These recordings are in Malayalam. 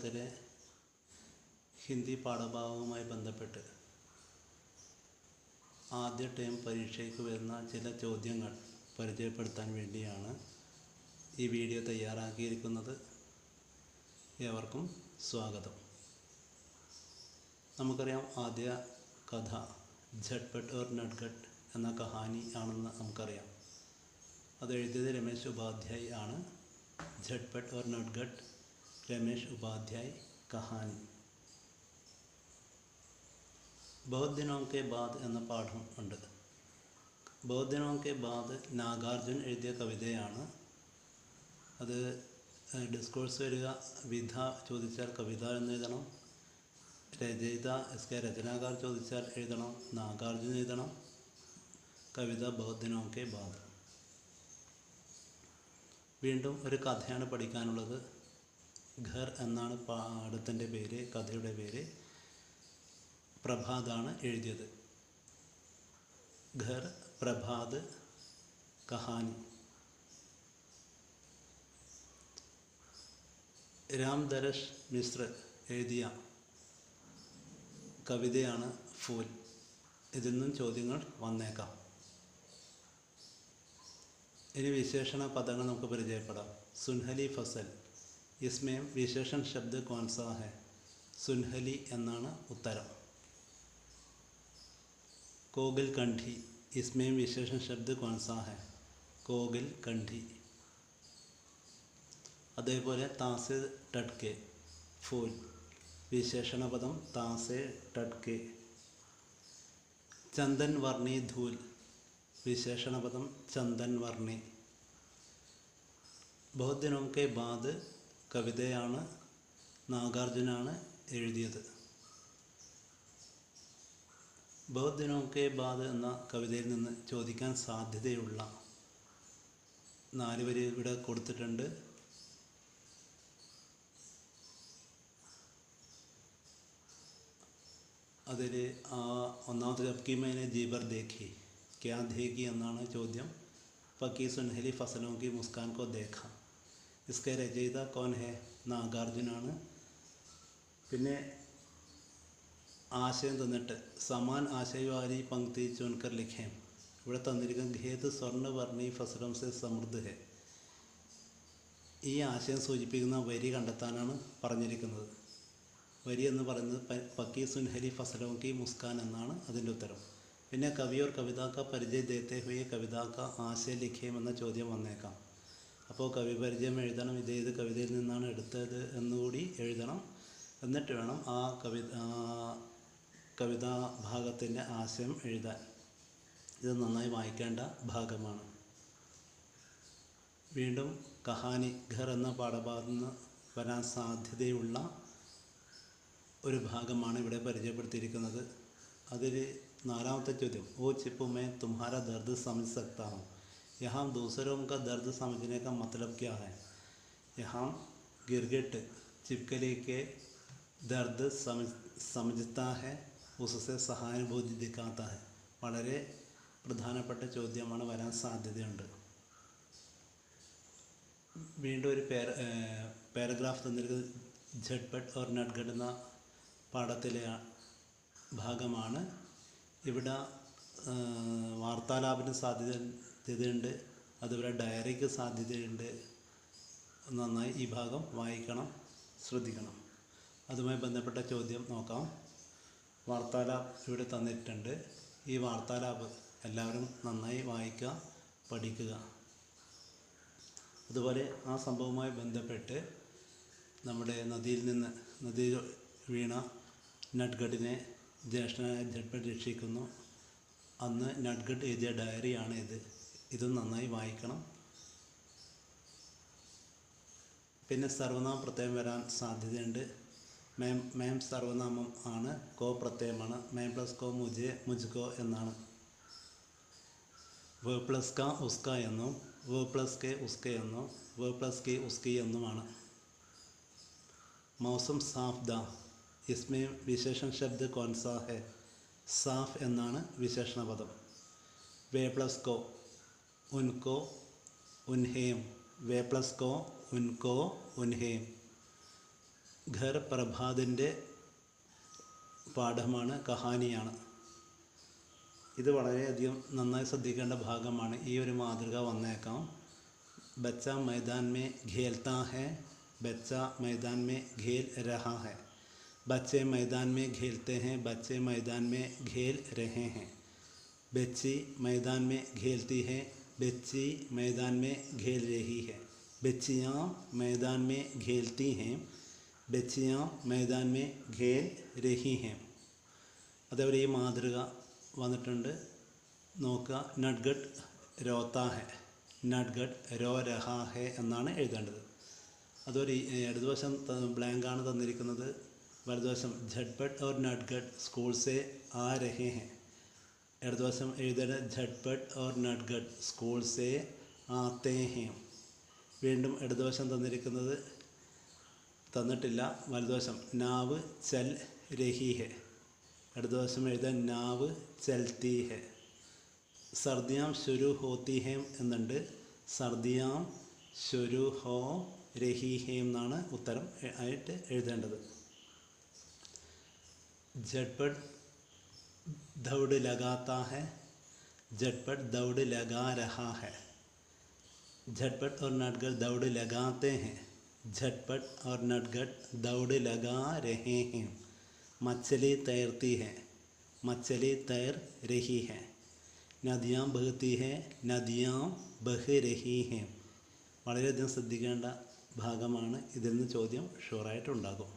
പാഠത്തിലെ ഹിന്ദി പാഠഭാഗവുമായി ബന്ധപ്പെട്ട് ആദ്യ ടേം പരീക്ഷയ്ക്ക് വരുന്ന ചില ചോദ്യങ്ങൾ പരിചയപ്പെടുത്താൻ വേണ്ടിയാണ് ഈ വീഡിയോ തയ്യാറാക്കിയിരിക്കുന്നത്. ഏവർക്കും സ്വാഗതം. നമുക്കറിയാം, ആദ്യ കഥ झटपट और नटखट എന്ന കഹാനി ആണെന്ന് നമുക്കറിയാം. അത് എഴുതിയത് രമേശ് ഉപാധ്യായ് ആണ്. झटपट और नटखट രമേശ് ഉപാധ്യായ് കഹാനി. बहुत दिनों के बाद എന്ന പാഠം ഉണ്ട്. बहुत दिनों के बाद നാഗാർജുൻ എഴുതിയ കവിതയാണ്. അത് ഡിസ്കോഴ്സ് വരിക വിധ ചോദിച്ചാൽ കവിത എന്ന് എഴുതണം. രചയിത രചനാകാർ ചോദിച്ചാൽ എഴുതണം നാഗാർജുൻ എഴുതണം. കവിത बहुत दिनों के बाद. വീണ്ടും ഒരു കഥയാണ് പഠിക്കാനുള്ളത്. ഘർ എന്നാണ് പാഠത്തിൻ്റെ പേര്, കഥയുടെ പേര്. പ്രഭാതാണ് എഴുതിയത്. ഘർ പ്രഭാത് കഹാനി. രാംദരഷ് മിശ്ര എഴുതിയ കവിതയാണ് ഫൂൽ. ഇതിൽ നിന്നും ചോദ്യങ്ങൾ വന്നേക്കാം. ഇനി വിശേഷണ പദങ്ങൾ നമുക്ക് പരിചയപ്പെടാം. സുൻഹലി ഫസൽ, ഇസ്മേം വിശേഷൺ ശബ്ദ കോൺസാ ഹെ? സുൻഹലി എന്നാണ് ഉത്തരം. കോഗിൽ കണ്ഠി, ഇസ്മേം വിശേഷൺ ശബ്ദ കോൺസാ ഹെ? കോഗിൽ കണ്ഠി. അതേപോലെ താസെ ടട്കെ ഫൂൽ, വിശേഷണ പദം താസെ ടട്കെ. ചന്ദൻ വർണ്ണി ധൂൽ, വിശേഷണ പദം ചന്ദൻ വർണ്ണി. बहुत दिनों के बाद കവിതയാണ്, നാഗാർജുനാണ് എഴുതിയത്. बहुत दिनों के बाद എന്ന കവിതയിൽ നിന്ന് ചോദിക്കാൻ സാധ്യതയുള്ള 4 വരി ഇവിടെ കൊടുത്തിട്ടുണ്ട്. അതിൽ ഒന്നാമത്തെ അബ്കി മൈനെ ജീബർ ദേഖി ക്യാ ദേഖി എന്നാണ് ചോദ്യം. പക്കി സുൻഹലി ഫസലോं की मुस्कान को देखा. इसके रचयिता कौन है? നാഗാർജുനാണ്. പിന്നെ ആശയം തന്നിട്ട് സമാൻ ആശയവാലി പങ്ക്തി ചുൻകർ ലിഖേം. ഇവിടെ തന്നിരിക്കുന്ന ഖേത് സ്വർണ്ണവർണ്ണി ഫസലോं से समृद्ध है. ഈ ആശയം സൂചിപ്പിക്കുന്ന വരി കണ്ടെത്താനാണ് പറഞ്ഞിരിക്കുന്നത്. വരി എന്ന് പറയുന്നത് പക്കി സുൻഹലി ഫസലോं की मुस्कान എന്നാണ് അതിൻ്റെ ഉത്തരം. പിന്നെ കവി और कविता का परिचय देते हुए कविता का आशय लिखेം എന്ന ചോദ്യം വന്നേക്കാം. അപ്പോൾ കവി പരിചയം എഴുതണം. ഇതേത് കവിതയിൽ നിന്നാണ് എടുത്തത് എന്നുകൂടി എഴുതണം. എന്നിട്ട് വേണം ആ കവിതാ ഭാഗത്തിൻ്റെ ആശയം എഴുതാൻ. ഇത് നന്നായി വായിക്കേണ്ട ഭാഗമാണ്. വീണ്ടും കഹാനി ഘർ എന്ന പാഠഭാഗത്ത് നിന്ന് വരാൻ സാധ്യതയുള്ള ഒരു ഭാഗമാണ് ഇവിടെ പരിചയപ്പെടുത്തിയിരിക്കുന്നത്. അതിൽ 4ാമത്തെ ചോദ്യം, ഓ ചിപ്പു मैं तुम्हारा दर्द समझ सकता हूँ. यहाँ दूसरों का दर्द समझने का मतलब क्या है? यहाँ गिरगिट छिपकली के दर्द समझता है, उससे സഹാനുഭൂതി दिखाता है. വളരെ പ്രധാനപ്പെട്ട ചോദ്യമാണ്, വരാൻ സാധ്യതയുണ്ട്. വീണ്ടും ഒരു പാരഗ്രാഫ് തന്നിരിക്കുന്നത് झटपट और नटखट എന്ന പാഠത്തിലെ ഭാഗമാണ്. ഇവിടെ വാർത്താലാപിന് സാധ്യതയുണ്ട്, അതുപോലെ ഡയറിക്ക് സാധ്യതയുണ്ട്. നന്നായി ഈ ഭാഗം വായിക്കണം, ശ്രദ്ധിക്കണം. അതുമായി ബന്ധപ്പെട്ട ചോദ്യം നോക്കാം. വാർത്താലാപ് ഇവിടെ തന്നിട്ടുണ്ട്. ഈ വാർത്താലാപ് എല്ലാവരും നന്നായി വായിക്കുക, പഠിക്കുക. അതുപോലെ ആ സംഭവവുമായി ബന്ധപ്പെട്ട് നമ്മുടെ നദിയിൽ വീണ നട്ഖട്ടിനെ ജ്യേഷ്ഠനായ झटपट രക്ഷിക്കുന്നു. അന്ന് നട്ഖട്ട് എഴുതിയ ഡയറിയാണ് ഇതും നന്നായി വായിക്കണം. പിന്നെ സർവനാമ പ്രത്യയം വരാൻ സാധ്യതയുണ്ട്. മേം സർവനാമം ആണ്, കോ പ്രത്യയമാണ്. മേം പ്ലസ് കോ മുജ്കോ എന്നാണ്. വ പ്ലസ് ക ഉസ്ക എന്നും വ പ്ലസ് കെ ഉസ്ക എന്നും വ പ്ലസ് കെ ഉസ്കി എന്നുമാണ്. മൗസം സാഫ് ദ, इसमें विशेषण शब्द कौन सा है? साफ എന്നാണ് വിശേഷണ പദം. വേ പ്ലസ് കോ ഉൻകോ ഉൻഹേം. വേ പ്ലസ് കോ ഉൻകോ ഉൻഹേം. ഘർ പ്രഭാതിൻ്റെ പാഠമാണ്, കഹാനിയാണ്. ഇത് വളരെയധികം നന്നായി ശ്രദ്ധിക്കേണ്ട ഭാഗമാണ്. ഈ ഒരു മാതൃക വന്നേക്കാം. ബച്ച മൈദാൻ മേ ഖേൽത്താ ഹെ, ബച്ച മൈദാൻ മേ ഖേൽ രഹാ ഹെ. ബच्चे मैदान में खेलते हैं, बच्चे मैदान में खेल रहे हैं. बच्ची मैदान में खेलती है, बच्ची मैदान में खेल रही है. बच्चियाँ मैदान में खेलती हैं, बच्चियाँ मैदान में खेल रही हैं. അതേപോലെ ഈ മാതൃക വന്നിട്ടുണ്ട്, നോക്കുക. നട്ഗഡ് രോത്താ ഹെ, നട്ഗഡ് രോ രഹാ ഹെ എന്നാണ് എഴുതേണ്ടത്. അതൊരു ഇടതുവശം ബ്ലാങ്കാണ് തന്നിരിക്കുന്നത്. വലതുവശം झटपट और नटगट स्कूल से आ रहे हैं. ഇടതുവശം എഴുതേണ്ടത് झटपट और नटगट स्कूल से आते हैं. വീണ്ടും ഇടതുവശം തന്നിരിക്കുന്നത് തന്നിട്ടില്ല. വലതുവശം നാവ് ചൽ രഹി ഹെ, ഇടതുവശം എഴുതാൻ നാവ് ചൽത്തി ഹെ. സർദിയാം ശുരു ഹോത്തി ഹേം എന്നുണ്ട്, സർദിയാം ശുരു ഹോ രഹി ഹേം എന്നാണ് ഉത്തരം ആയിട്ട് എഴുതേണ്ടത്. झटपट दौड़ लगाता है, झटपट दौड़ लगा रहा है. झटपट और नटगट दौड़ लगाते हैं, झटपट और नटगट दौड़ लगा रहे हैं. मछली तैरती है, मछली तैर रही है. नदियाँ बहती है, नदियाँ बह रही हैं. വളരെയധികം ശ്രദ്ധിക്കേണ്ട ഭാഗമാണ്. ഇതിൽ നിന്ന് ചോദ്യം ഷുവറായിട്ടുണ്ടാകും.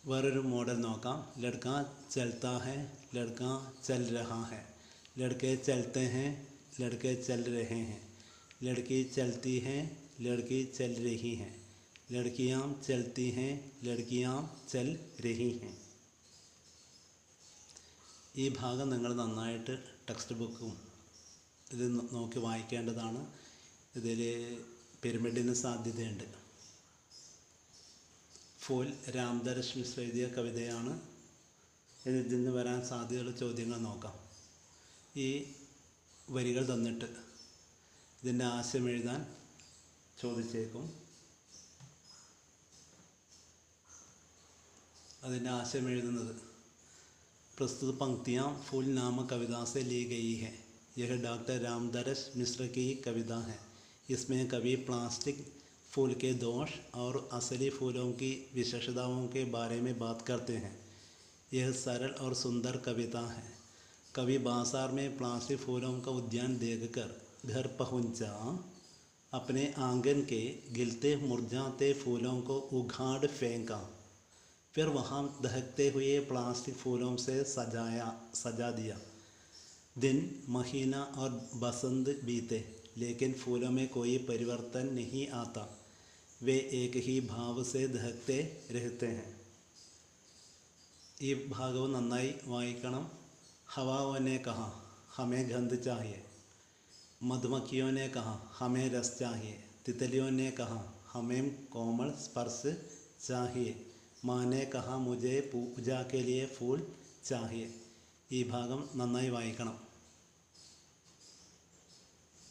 വേറൊരു മോഡൽ നോക്കാം. ലഡ്ക ചൽത്താ ഹെ, ലഡ്ക ചൽ രഹാ ഹെ. ലഡ്കെ ചൽത്തെ ഹെ, ലഡ്കെ ചൽ രഹെ ഹെ. ലഡ്കി ചൽത്തി ഹെ, ലഡ്കി ചൽ രഹി ഹെ. ലഡ്കിയാം ചൽത്തി ഹെ, ലഡ്കിയാം ചൽ രഹി ഹെ. ഈ ഭാഗം നിങ്ങൾ നന്നായിട്ട് ടെക്സ്റ്റ് ബുക്കും ഇത് നോക്കി വായിക്കേണ്ടതാണ്. ഇതിൽ പിരമിഡിന് സാധ്യതയുണ്ട്. ഫൂൽ രാംദർശ് മിശ്ര എഴുതിയ കവിതയാണ്. ഇതിൽ നിന്ന് വരാൻ സാധ്യതയുള്ള ചോദ്യങ്ങൾ നോക്കാം. ഈ വരികൾ തന്നിട്ട് ഇതിൻ്റെ ആശയം എഴുതാൻ ചോദിച്ചേക്കും. അതിൻ്റെ ആശയം എഴുതുന്നത് प्रस्तुत पंक्तियाँ फूल नामक कविता से ली गई है. यह डॉक्टर रामदर्श मिश्र की कविता है. इसमें कवि प्लास्टिक फूल के दोष और असली फूलों की विशेषताओं के बारे में बात करते हैं. यह सरल और सुंदर कविता है. कवि बाजार में प्लास्टिक फूलों का उद्यान देखकर घर पहुंचा. अपने आंगन के गिलते मुरझाते फूलों को उखाड़ फेंका. फिर वहाँ दहकते हुए प्लास्टिक फूलों से सजा दिया. दिन महीना और बसंत बीते, लेकिन फूलों में कोई परिवर्तन नहीं आता. वे एक ही भाव से दहकते रहते हैं. ഈ ഭാഗവും നന്നായി വായിക്കണം. हवाओं ने कहा हमें गंध चाहिए, मधुमक्खियों ने कहा हमें रस चाहिए, तितलियों ने कहा हमें कोमल स्पर्श चाहिए, माँ ने कहा मुझे पूजा के लिए फूल चाहिए. ഈ ഭാഗം നന്നായി വായിക്കണം.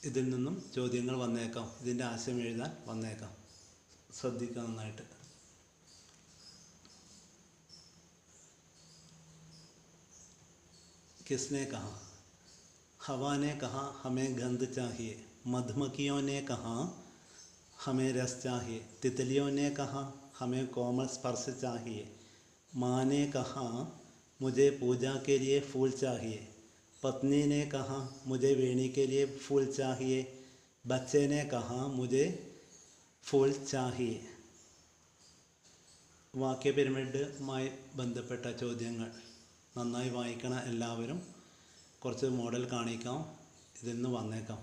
ഇതിൽ നിന്നും ചോദ്യങ്ങൾ വന്നേക്കാം. ഇതിൻ്റെ ആശയം എഴുതാൻ വന്നേക്കാം. ശ്രദ്ധിക്കുക നന്നായിട്ട്. किसने कहा? हवा ने कहा हमें गंध चाहिए, मधुमक्खियों ने कहा हमें रस चाहिए, तितलियों ने कहा हमें कोमल स्पर्श चाहिए, माँ ने कहा मुझे पूजा के लिए फूल चाहिए, पत्नी ने कहा मुझे वेणी के लिए फूल चाहिए, बच्चे ने कहा मुझे फूल चाहिए. വാക്യ പിരമിഡുമായി ബന്ധപ്പെട്ട ചോദ്യങ്ങൾ നന്നായി വായിക്കണം എല്ലാവരും. കുറച്ച് മോഡൽ കാണിക്കാം. ഇതിൽ നിന്ന് വന്നേക്കാം.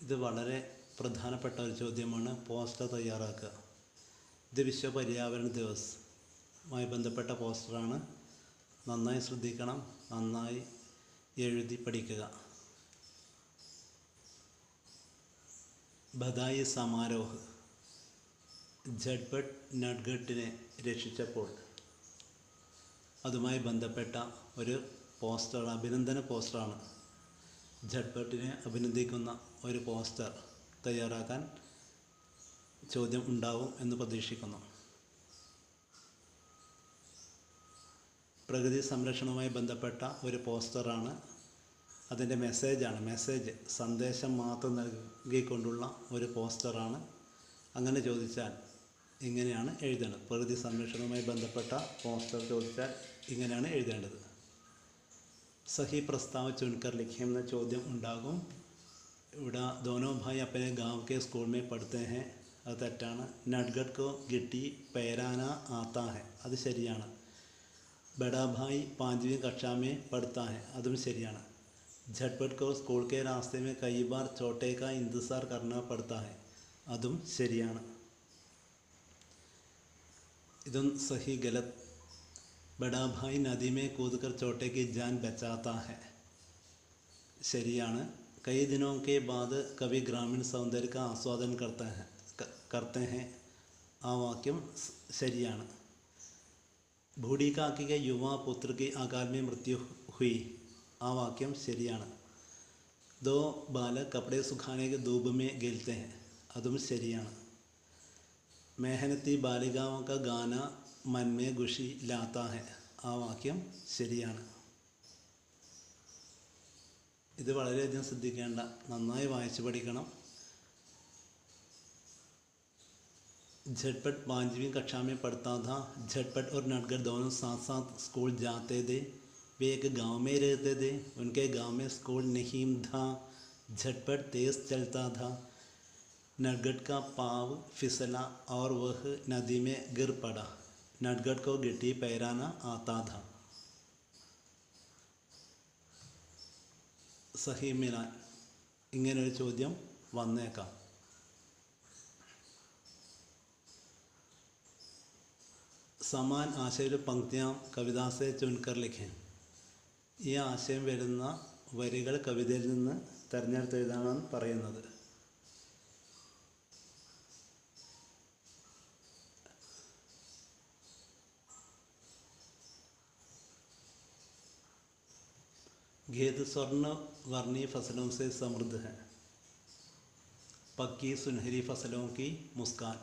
ഇത് വളരെ പ്രധാനപ്പെട്ട ഒരു ചോദ്യമാണ്. പോസ്റ്റർ തയ്യാറാക്കുക. ഇത് വിശ്വ പര്യാവരണ ദിവസവുമായി ബന്ധപ്പെട്ട പോസ്റ്ററാണ്. നന്നായി ശ്രദ്ധിക്കണം, നന്നായി എഴുതി പഠിക്കുക. ബധായി സമാരോഹ് ഝട്പട്ട് നട്ഗട്ടിനെ രക്ഷിച്ചപ്പോൾ അതുമായി ബന്ധപ്പെട്ട ഒരു പോസ്റ്റർ, അഭിനന്ദന പോസ്റ്ററാണ്. ഝട്പട്ടിനെ അഭിനന്ദിക്കുന്ന ഒരു പോസ്റ്റർ തയ്യാറാക്കാൻ ചോദ്യം ഉണ്ടാവും എന്ന് പ്രതീക്ഷിക്കുന്നു. പ്രകൃതി സംരക്ഷണവുമായി ബന്ധപ്പെട്ട ഒരു പോസ്റ്ററാണ്. അതിൻ്റെ മെസ്സേജ് സന്ദേശം മാത്രം നൽകിക്കൊണ്ടുള്ള ഒരു പോസ്റ്ററാണ്. അങ്ങനെ ചോദിച്ചാൽ ഇങ്ങനെയാണ് എഴുതേണ്ടത്. പ്രകൃതി സംരക്ഷണവുമായി ബന്ധപ്പെട്ട പോസ്റ്റർ ചോദിച്ചാൽ ഇങ്ങനെയാണ് എഴുതേണ്ടത്. സഹി പ്രസ്താവ് ചുൻകർ ലിഖേ എന്ന ചോദ്യം ഉണ്ടാകും. ഇവിടെ ദോനോ ഭായ് അപ്പനെ ഗാവ് കെ സ്കൂൾ മേ പഠിത്തേ ഹെ, അത് തെറ്റാണ്. നട്ഗട്ട് കോ ഗിട്ടി പേരാന ആത്താ ഹെ, അത് ശരിയാണ്. ബഡാ ഭായ് 5वीं कक्षा में पढ़ता है, അതും ശരിയാണ്. झटपट को स्कूल के रास्ते में कई बार छोटे का इंतज़ार करना पड़ता है, അതും ശരിയാണ്. ഇതും സഹി ഗലത്. ബഡാ ഭായ് നദി മേ കൂദ് കർ ചോട്ടെ കി ജാൻ ബച്ചാത്താ ഹെ, ശരിയാണ്. കई दिनों के बाद कभी ग्रामीण सौंदर्य का आस्वादन करते हैं, ആ വാക്യം ശരിയാണ്. ബൂഢി കാക്കി के युवा पुत्र की अकाल में मृत्यु हुई, ആ വാക്യം ശരിയാണ്. दो बालक कपड़े सुखाने के धूप में गिरते हैं, അതും ശരിയാണ്. मेहनती बालिकाओं का गाना मन में खुशी लाता है, ആ വാക്യം ശരിയാണ്. ഇത് വളരെയധികം ശ്രദ്ധിക്കേണ്ട, നന്നായി വായിച്ചു പഠിക്കണം. झटपट 5वीं कक्षा में पढ़ता था. झटपट और नटगट दोनों साथ साथ स्कूल जाते थे. वे एक गांव में रहते थे. उनके गांव में स्कूल नहीं था. झटपट तेज़ चलता था. नटगट का पाँव फिसला और वह नदी में गिर पड़ा. नटगट को गिट्टी पैराना आता था. സഹി മിലാൻ, ഇങ്ങനൊരു ചോദ്യം വന്നേക്കാം. സമാൻ ആശയ പങ്ക്തിയാം കവിതാസെ ചുൻകർ ലിഖേൻ, ഈ ആശയം വരുന്ന വരികൾ കവിതയിൽ നിന്ന് തിരഞ്ഞെടുത്തെഴുതാനാണ് പറയുന്നത്. खेत स्वर्ण वर्णी फसलों से समृद्ध है. पक्की सुनहरी फसलों की मुस्कान.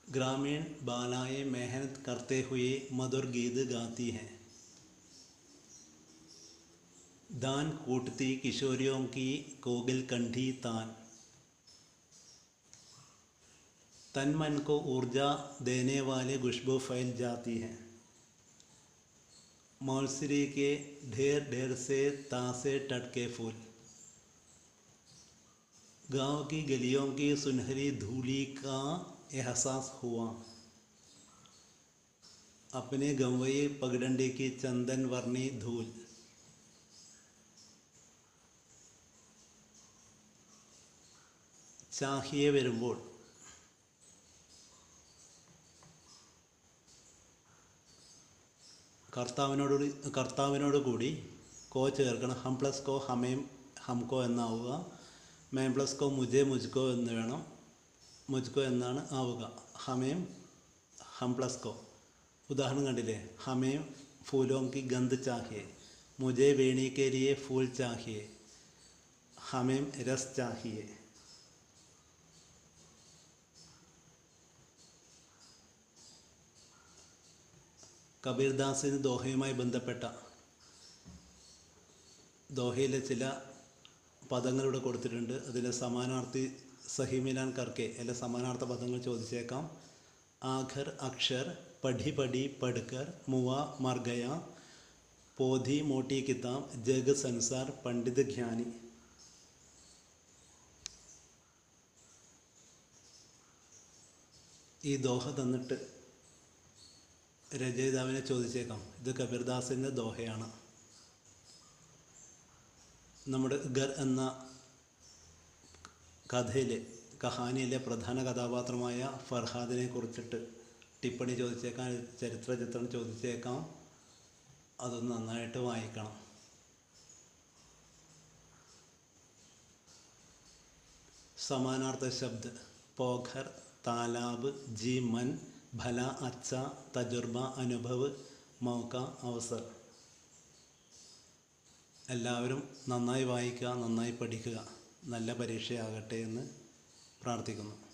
ग्रामीण बालाएं मेहनत करते हुए मधुर गीत गाती हैं. दान कूटती किशोरियों की कोकिल कंठी तान. तन मन को ऊर्जा देने वाले खुशबू फैल जाती है. मौलसरी के ढेर ढेर से तासे टटके फूल. गांव की गलियों की सुनहरी धूली का एहसास हुआ. अपने गंवई पगडंडी की चंदन वर्णी धूल. चाहिए വരുമ്പോൾ കർത്താവിനോട് കൂടി കോ ചേർക്കണം. ഹം പ്ലസ് കോ ഹമേം ഹംകോ എന്നാവുക. മേം പ്ലസ് കോ മുജെ മുജ്കോ എന്ന് വേണം. മുജ്കോ എന്നാണ് ആവുക. ഹമേം ഹം പ്ലസ് കോ. ഉദാഹരണം കണ്ടില്ലേ? ഹമേം ഫൂലോं की गंध चाहिए. मुझे वेणी के लिए फूल चाहिए. हमें रस चाहिए. കബീർദാസിന് ദോഹയുമായി ബന്ധപ്പെട്ട ദോഹയിലെ ചില പദങ്ങളിവിടെ കൊടുത്തിട്ടുണ്ട്. അതിലെ സമാനാർത്ഥി സഹി മിലാൻ കർക്കെ അല്ലെ സമാനാർത്ഥ പദങ്ങൾ ചോദിച്ചേക്കാം. ആഖർ അക്ഷർ, പഠി പഠി പഠിക്കർ, മുവ മർഗയ, പോധി മോട്ടി കിതാബ്, ജഗ് സംസാർ, പണ്ഡിത് ജ്ഞാനി. ഈ ദോഹ തന്നിട്ട് രചയിതാവിനെ ചോദിച്ചേക്കാം. ഇത് കബീർദാസിൻ്റെ ദോഹയാണ്. നമ്മുടെ ഗർ എന്ന കഹാനിയിലെ പ്രധാന കഥാപാത്രമായ ഫർഹാദിനെ കുറിച്ചിട്ട് ടിപ്പണി ചോദിച്ചേക്കാം, ചരിത്ര ചിത്രം ചോദിച്ചേക്കാം. അതൊന്ന് നന്നായിട്ട് വായിക്കണം. സമാനാർത്ഥ ശബ്ദ പോഖർ, താലാബ്, ജി മൻ, ഭല, അച്ച, തജുർബ, അനുഭവ്, മൗക്ക, അവസർ. എല്ലാവരും നന്നായി വായിക്കുക, നന്നായി പഠിക്കുക. നല്ല പരീക്ഷയാകട്ടെ എന്ന് പ്രാർത്ഥിക്കുന്നു.